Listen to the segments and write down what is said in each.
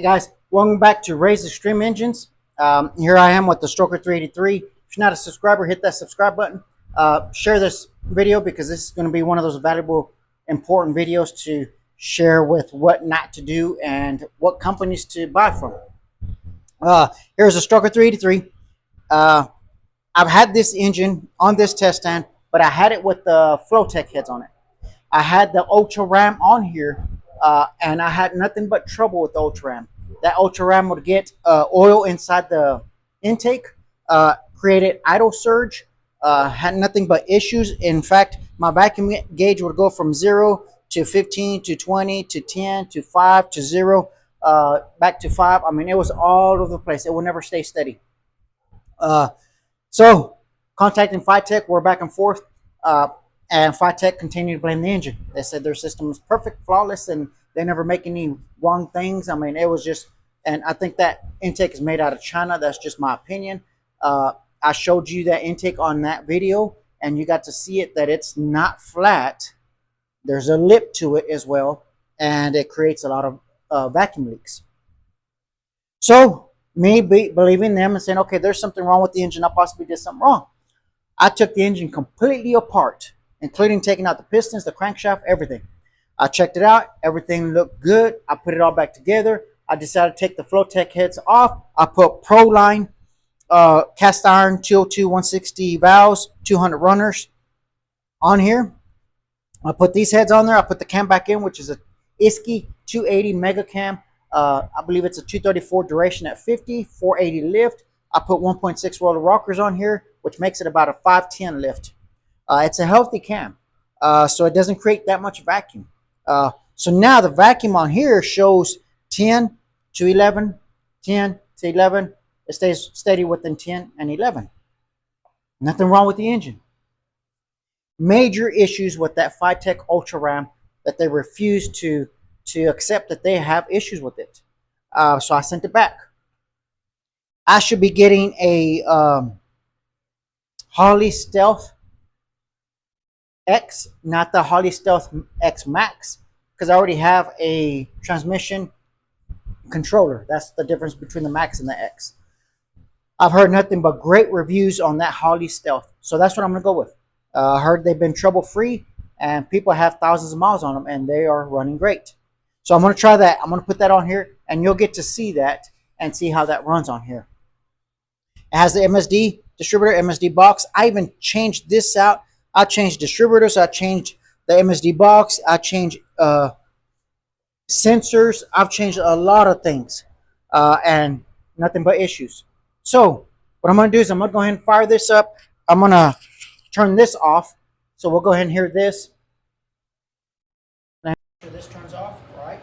Hey guys, welcome back to Ray's Extreme Engines. Here I am with the Stroker 383. If you're not a subscriber, hit that subscribe button. Share this video because this is going to be one of those valuable, important videos to share with what not to do and what companies to buy from. Here's a Stroker 383. I've had this engine on this test stand, but I had it with the Fitech heads on it. I had the Ultra Ram on here, and I had nothing but trouble with the Ultra Ram. That Ultra Ram would get oil inside the intake, created idle surge, had nothing but issues. In fact, my vacuum gauge would go from 0 to 15 to 20 to 10 to 5 to 0, back to 5. I mean, it was all over the place. It would never stay steady. So contacting Fitech, we're back and forth. And Fitech continued to blame the engine. They said their system was perfect, flawless, and they never make any wrong things. I mean, it was just, and I think that intake is made out of China. That's just my opinion. I showed you that intake on that video, and you got to see it that it's not flat. There's a lip to it as well, and it creates a lot of vacuum leaks. So me believing them and saying, okay, there's something wrong with the engine. I possibly did something wrong. I took the engine completely apart, including taking out the pistons, the crankshaft, everything. I checked it out. Everything looked good. I put it all back together. I decided to take the Fitech heads off. I put Proline cast iron 202 160 valves, 200 runners on here. I put these heads on there. I put the cam back in, which is a Isky 280 mega cam. I believe it's a 234 duration at 50, 480 lift. I put 1.6 roller rockers on here, which makes it about a 510 lift. It's a healthy cam, so it doesn't create that much vacuum. So now the vacuum on here shows 10 to 11, 10 to 11. It stays steady within 10 and 11. Nothing wrong with the engine. Major issues with that Fitech Ultra Ram that they refuse to accept that they have issues with it. So I sent it back. I should be getting a Harley Stealth X, not the Harley Stealth X Max, because I already have a transmission controller. That's the difference between the Max and the X. I've heard nothing but great reviews on that Harley Stealth, so that's what I'm going to go with. I heard they've been trouble-free, and people have thousands of miles on them, and they are running great. So I'm going to try that. I'm going to put that on here, and you'll get to see that and see how that runs on here. It has the MSD distributor, MSD box. I even changed this out. I changed distributors. I changed the MSD box. I changed sensors. I've changed a lot of things, and nothing but issues. So what I'm going to do is I'm going to go ahead and fire this up. I'm going to turn this off. So we'll go ahead and hear this. After this turns off, all right?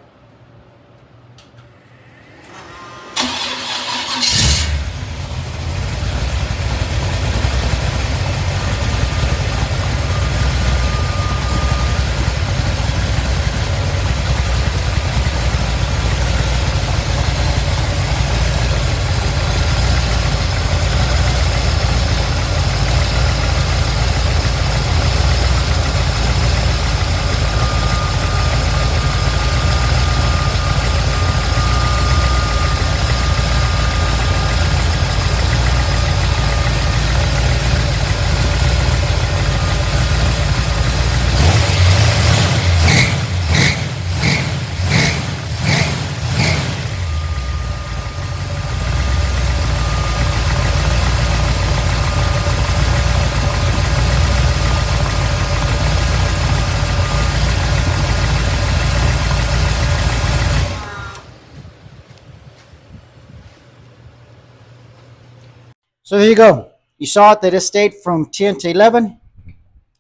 So there you go. You saw it that it stayed from 10 to 11.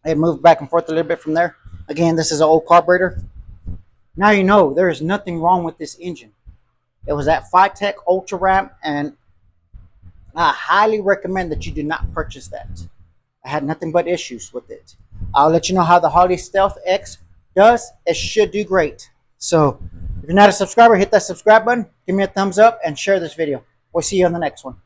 It moved back and forth a little bit from there. Again, this is an old carburetor. Now you know there is nothing wrong with this engine. It was that Fitech Ultra Ram, and I highly recommend that you do not purchase that. I had nothing but issues with it. I'll let you know how the Harley Stealth X does. It should do great. So if you're not a subscriber, hit that subscribe button, give me a thumbs up, and share this video. We'll see you on the next one.